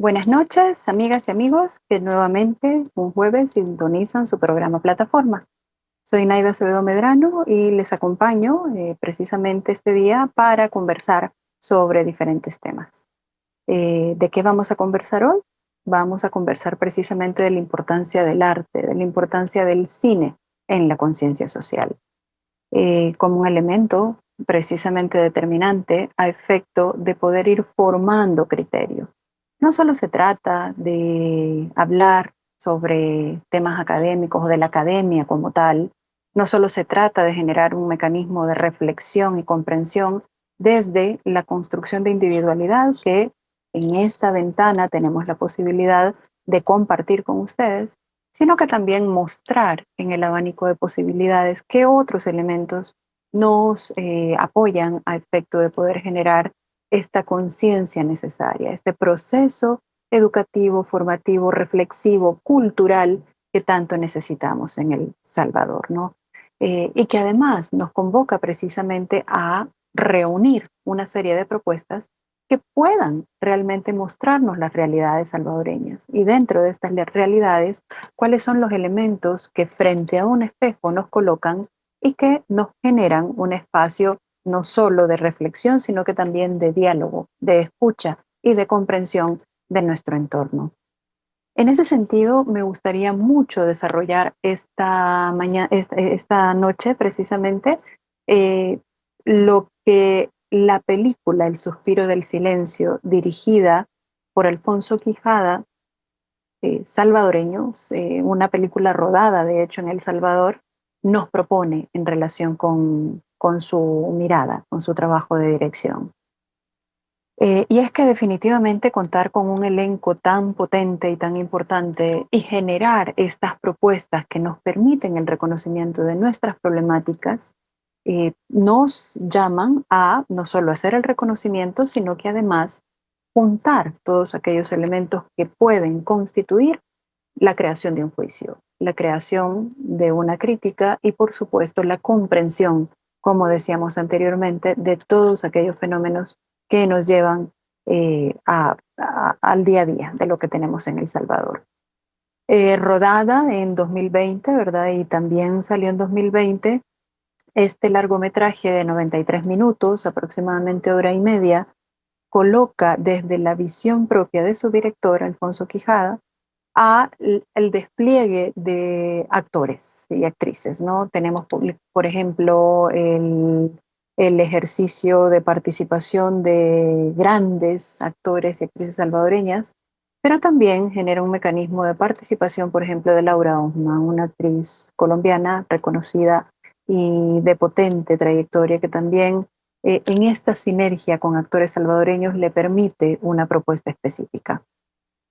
Buenas noches, amigas y amigos, que nuevamente un jueves sintonizan su programa Plataforma. Soy Naida Acevedo Medrano y les acompaño precisamente este día para conversar sobre diferentes temas. ¿De qué vamos a conversar hoy? Vamos a conversar precisamente de la importancia del arte, de la importancia del cine en la conciencia social, como un elemento precisamente determinante a efecto de poder ir formando criterio. No solo se trata de hablar sobre temas académicos o de la academia como tal, no solo se trata de generar un mecanismo de reflexión y comprensión desde la construcción de individualidad que en esta ventana tenemos la posibilidad de compartir con ustedes, sino que también mostrar en el abanico de posibilidades qué otros elementos nos apoyan a efecto de poder generar esta conciencia necesaria, este proceso educativo, formativo, reflexivo, cultural que tanto necesitamos en El Salvador, ¿no? Y que además nos convoca precisamente a reunir una serie de propuestas que puedan realmente mostrarnos las realidades salvadoreñas y dentro de estas realidades, cuáles son los elementos que frente a un espejo nos colocan y que nos generan un espacio no solo de reflexión, sino que también de diálogo, de escucha y de comprensión de nuestro entorno. En ese sentido, me gustaría mucho desarrollar esta noche precisamente eh, lo que la película El suspiro del silencio, dirigida por Alfonso Quijada, salvadoreño, una película rodada de hecho en El Salvador, nos propone en relación con su mirada, con su trabajo de dirección. Y es que definitivamente contar con un elenco tan potente y tan importante y generar estas propuestas que nos permiten el reconocimiento de nuestras problemáticas, nos llaman a no solo hacer el reconocimiento, sino que además juntar todos aquellos elementos que pueden constituir la creación de un juicio, la creación de una crítica y por supuesto la comprensión, como decíamos anteriormente, de todos aquellos fenómenos que nos llevan al día a día de lo que tenemos en El Salvador. Rodada en 2020, ¿verdad? Y también salió en 2020 este largometraje de 93 minutos, aproximadamente hora y media, coloca desde la visión propia de su director, Alfonso Quijada, a el despliegue de actores y actrices, ¿no? Tenemos, por ejemplo, el ejercicio de participación de grandes actores y actrices salvadoreñas, pero también genera un mecanismo de participación, por ejemplo, de Laura Osma, una actriz colombiana reconocida y de potente trayectoria que también en esta sinergia con actores salvadoreños le permite una propuesta específica.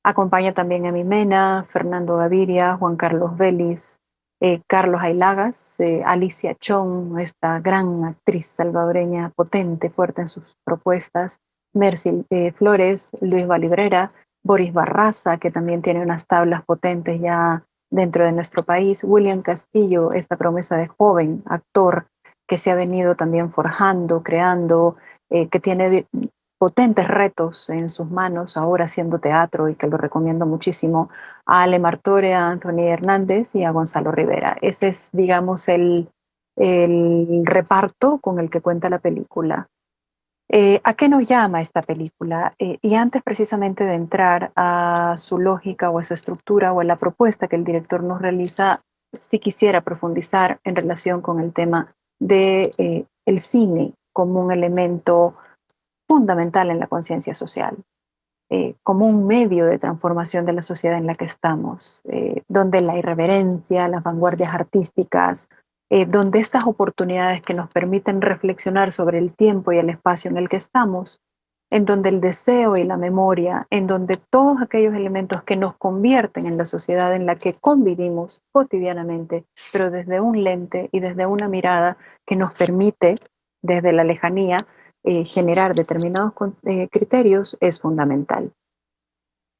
Acompaña también a Mimena, Fernando Gaviria, Juan Carlos Vélez, Carlos Ailagas, Alicia Chong, esta gran actriz salvadoreña potente, fuerte en sus propuestas, Mercy Flores, Luis Valibrera, Boris Barraza, que también tiene unas tablas potentes ya dentro de nuestro país, William Castillo, esta promesa de joven actor que se ha venido también forjando, creando, que tiene potentes retos en sus manos ahora haciendo teatro y que lo recomiendo muchísimo, a Ale Martore, a Anthony Hernández y a Gonzalo Rivera. Ese es, digamos, el reparto con el que cuenta la película. ¿A qué nos llama esta película? Y antes precisamente de entrar a su lógica o a su estructura o a la propuesta que el director nos realiza, sí quisiera profundizar en relación con el tema de el cine como un elemento fundamental en la conciencia social, como un medio de transformación de la sociedad en la que estamos, donde la irreverencia, las vanguardias artísticas, donde estas oportunidades que nos permiten reflexionar sobre el tiempo y el espacio en el que estamos, en donde el deseo y la memoria, en donde todos aquellos elementos que nos convierten en la sociedad en la que convivimos cotidianamente, pero desde un lente y desde una mirada que nos permite, desde la lejanía, generar determinados criterios es fundamental.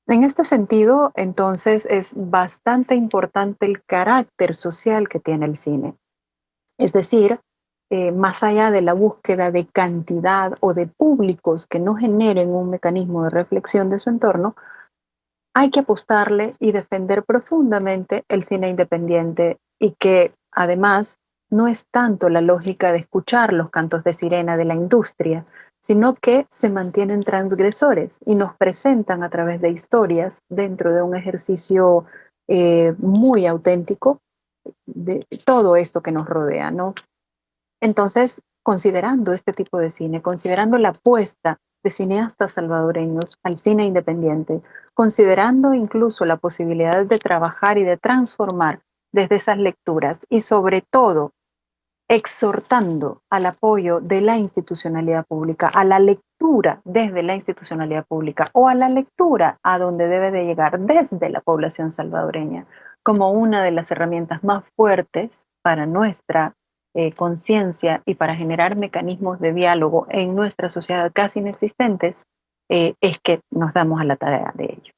En este sentido, entonces, es bastante importante el carácter social que tiene el cine. Es decir, más allá de la búsqueda de cantidad o de públicos que no generen un mecanismo de reflexión de su entorno, hay que apostarle y defender profundamente el cine independiente y que además no es tanto la lógica de escuchar los cantos de sirena de la industria, sino que se mantienen transgresores y nos presentan a través de historias dentro de un ejercicio muy auténtico de todo esto que nos rodea, ¿no? Entonces, considerando este tipo de cine, considerando la apuesta de cineastas salvadoreños al cine independiente, considerando incluso la posibilidad de trabajar y de transformar desde esas lecturas y sobre todo exhortando al apoyo de la institucionalidad pública, a la lectura desde la institucionalidad pública o a la lectura a donde debe de llegar desde la población salvadoreña como una de las herramientas más fuertes para nuestra conciencia y para generar mecanismos de diálogo en nuestra sociedad casi inexistentes, es que nos damos a la tarea de ello.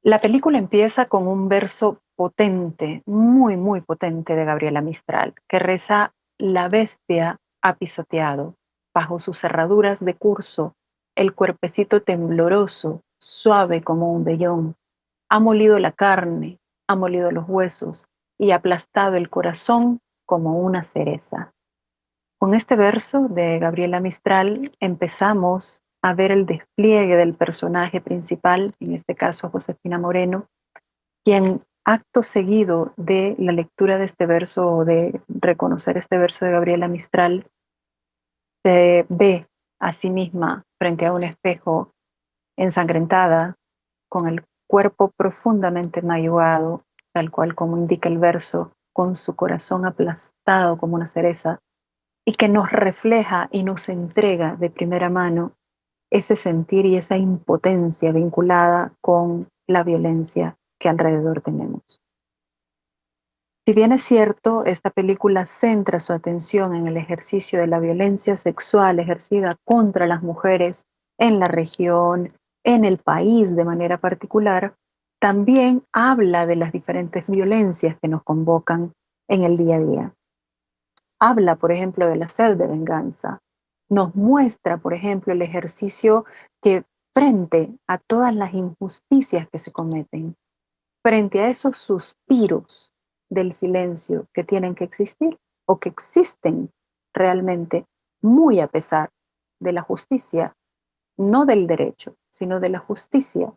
La película empieza con un verso potente, muy, muy potente de Gabriela Mistral, que reza: la bestia ha pisoteado, bajo sus cerraduras de curso, el cuerpecito tembloroso, suave como un vellón, ha molido la carne, ha molido los huesos y aplastado el corazón como una cereza. Con este verso de Gabriela Mistral empezamos a ver el despliegue del personaje principal, en este caso Josefina Moreno, quien acto seguido de la lectura de este verso o de reconocer este verso de Gabriela Mistral, se ve a sí misma frente a un espejo ensangrentada, con el cuerpo profundamente mayugado, tal cual como indica el verso, con su corazón aplastado como una cereza, y que nos refleja y nos entrega de primera mano ese sentir y esa impotencia vinculada con la violencia que alrededor tenemos. Si bien es cierto, esta película centra su atención en el ejercicio de la violencia sexual ejercida contra las mujeres en la región, en el país de manera particular, también habla de las diferentes violencias que nos convocan en el día a día. Habla, por ejemplo, de la sed de venganza. Nos muestra, por ejemplo, el ejercicio que frente a todas las injusticias que se cometen, frente a esos suspiros del silencio que tienen que existir o que existen realmente, muy a pesar de la justicia, no del derecho, sino de la justicia,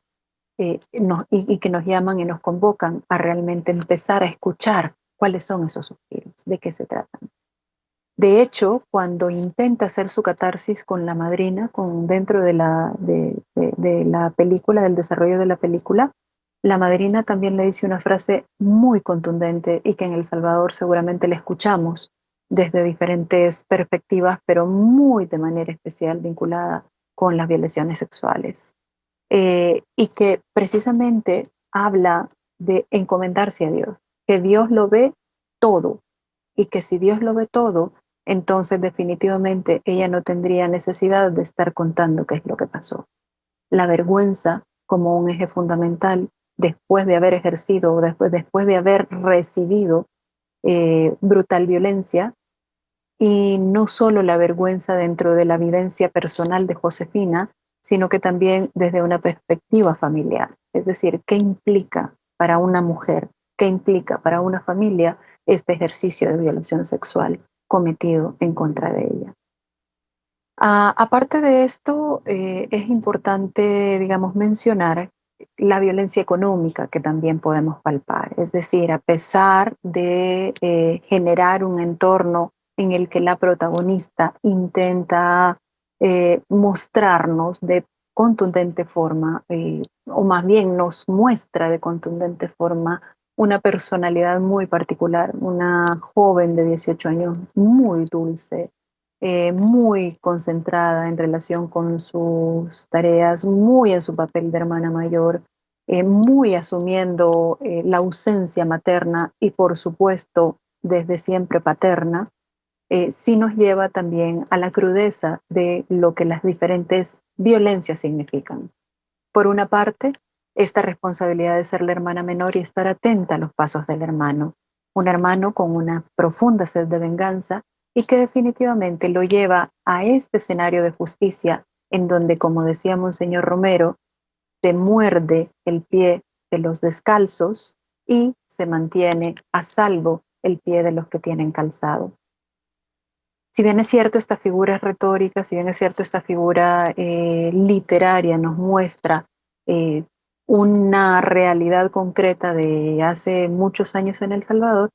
y que nos llaman y nos convocan a realmente empezar a escuchar cuáles son esos suspiros, de qué se tratan. De hecho, cuando intenta hacer su catarsis con la madrina, dentro de la película, del desarrollo de la película, la madrina también le dice una frase muy contundente y que en El Salvador seguramente la escuchamos desde diferentes perspectivas, pero muy de manera especial vinculada con las violaciones sexuales. Y que precisamente habla de encomendarse a Dios, que Dios lo ve todo y que si Dios lo ve todo, entonces definitivamente ella no tendría necesidad de estar contando qué es lo que pasó. La vergüenza como un eje fundamental después de haber ejercido o después de haber recibido brutal violencia, y no solo la vergüenza dentro de la vivencia personal de Josefina, sino que también desde una perspectiva familiar. Es decir, ¿qué implica para una mujer, qué implica para una familia este ejercicio de violación sexual cometido en contra de ella? Aparte de esto, es importante, digamos, mencionar la violencia económica que también podemos palpar. Es decir, a pesar de generar un entorno en el que la protagonista intenta mostrarnos de contundente forma, o más bien nos muestra de contundente forma una personalidad muy particular, una joven de 18 años muy dulce, muy concentrada en relación con sus tareas, muy en su papel de hermana mayor, muy asumiendo la ausencia materna y por supuesto desde siempre paterna, sí nos lleva también a la crudeza de lo que las diferentes violencias significan. Por una parte, esta responsabilidad de ser la hermana menor y estar atenta a los pasos del hermano, un hermano con una profunda sed de venganza y que definitivamente lo lleva a este escenario de justicia en donde, como decía Monseñor Romero, se muerde el pie de los descalzos y se mantiene a salvo el pie de los que tienen calzado. Si bien es cierto, esta figura es retórica, si bien es cierto, esta figura literaria nos muestra eh, una realidad concreta de hace muchos años en El Salvador,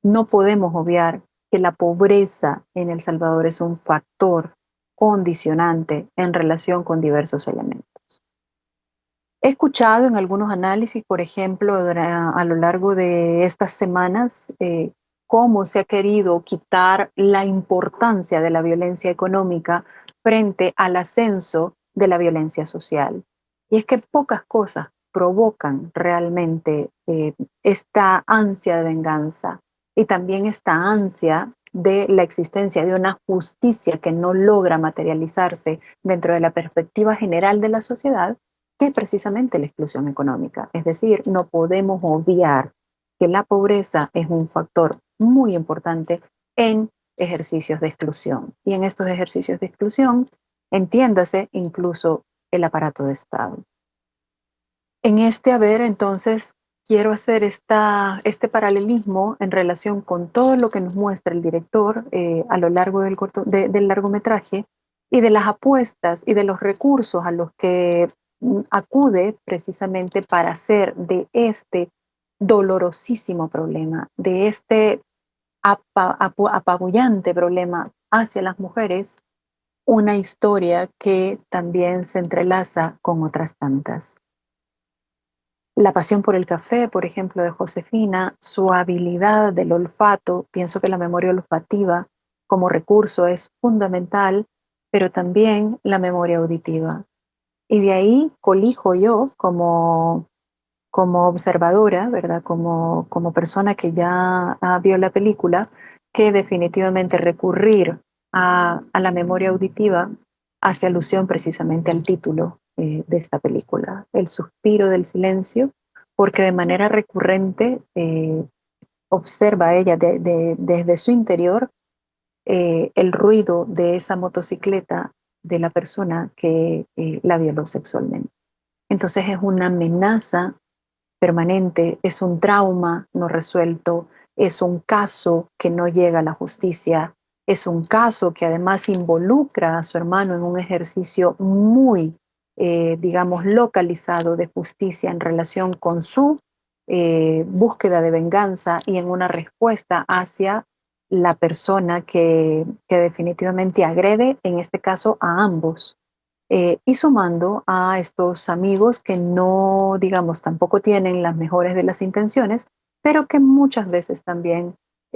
no podemos obviar que la pobreza en El Salvador es un factor condicionante en relación con diversos elementos. He escuchado en algunos análisis, por ejemplo, a lo largo de estas semanas, cómo se ha querido quitar la importancia de la violencia económica frente al ascenso de la violencia social. Y es que pocas cosas provocan realmente esta ansia de venganza y también esta ansia de la existencia de una justicia que no logra materializarse dentro de la perspectiva general de la sociedad, que es precisamente la exclusión económica. Es decir, no podemos obviar que la pobreza es un factor muy importante en ejercicios de exclusión. Y en estos ejercicios de exclusión, entiéndase incluso el aparato de Estado. En este haber, entonces, quiero hacer este paralelismo en relación con todo lo que nos muestra el director a lo largo del largometraje y de las apuestas y de los recursos a los que acude precisamente para hacer de este dolorosísimo problema, de este apabullante problema hacia las mujeres, una historia que también se entrelaza con otras tantas. La pasión por el café, por ejemplo, de Josefina, su habilidad del olfato, pienso que la memoria olfativa como recurso es fundamental, pero también la memoria auditiva. Y de ahí colijo yo como observadora, ¿verdad? Como persona que ya vio la película, que definitivamente recurrir a la memoria auditiva hace alusión precisamente al título de esta película, El suspiro del silencio, porque de manera recurrente observa ella desde su interior el ruido de esa motocicleta de la persona que la violó sexualmente. Entonces es una amenaza permanente, es un trauma no resuelto, es un caso que no llega a la justicia, es un caso que además involucra a su hermano en un ejercicio muy, digamos, localizado de justicia en relación con su búsqueda de venganza y en una respuesta hacia la persona que definitivamente agrede, en este caso, a ambos. Y sumando a estos amigos que no, digamos, tampoco tienen las mejores de las intenciones, pero que muchas veces también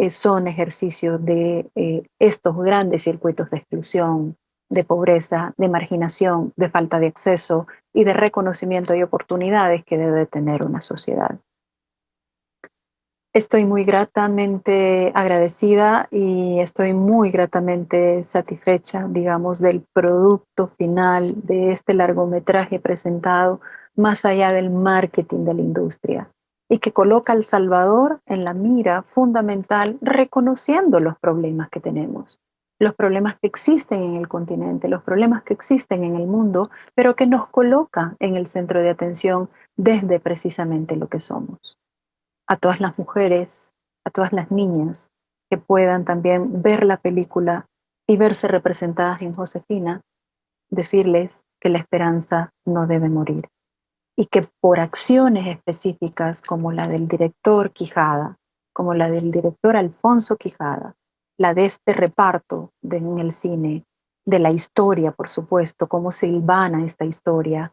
son ejercicio de estos grandes circuitos de exclusión, de pobreza, de marginación, de falta de acceso y de reconocimiento y oportunidades que debe tener una sociedad. Estoy muy gratamente agradecida y estoy muy gratamente satisfecha, digamos, del producto final de este largometraje presentado, más allá del marketing de la industria, y que coloca a El Salvador en la mira fundamental, reconociendo los problemas que tenemos, los problemas que existen en el continente, los problemas que existen en el mundo, pero que nos coloca en el centro de atención desde precisamente lo que somos. A todas las mujeres, a todas las niñas que puedan también ver la película y verse representadas en Josefina, decirles que la esperanza no debe morir y que por acciones específicas como la del director Quijada, como la del director Alfonso Quijada, la de este reparto en el cine, de la historia, por supuesto, cómo se hilvana esta historia,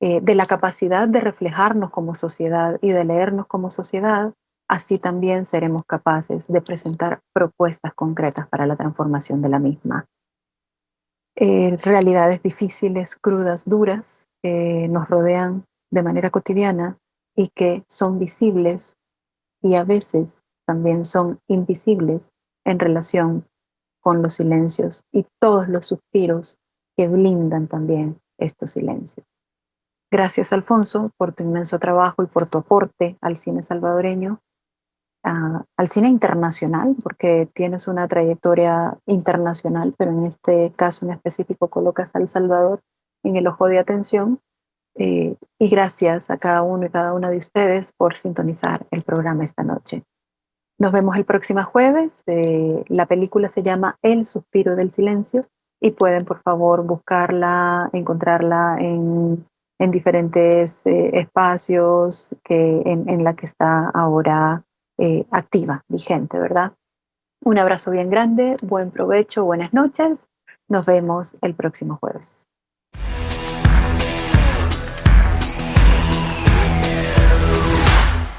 de la capacidad de reflejarnos como sociedad y de leernos como sociedad, así también seremos capaces de presentar propuestas concretas para la transformación de la misma. Realidades difíciles, crudas, duras, que nos rodean de manera cotidiana y que son visibles y a veces también son invisibles en relación con los silencios y todos los suspiros que blindan también estos silencios. Gracias, Alfonso, por tu inmenso trabajo y por tu aporte al cine salvadoreño, al cine internacional, porque tienes una trayectoria internacional, pero en este caso en específico colocas a El Salvador en el ojo de atención. Y gracias a cada uno y cada una de ustedes por sintonizar el programa esta noche. Nos vemos el próximo jueves. La película se llama El suspiro del silencio y pueden, por favor, buscarla, encontrarla en diferentes espacios en la que está ahora activa, vigente, ¿verdad? Un abrazo bien grande, buen provecho, buenas noches. Nos vemos el próximo jueves.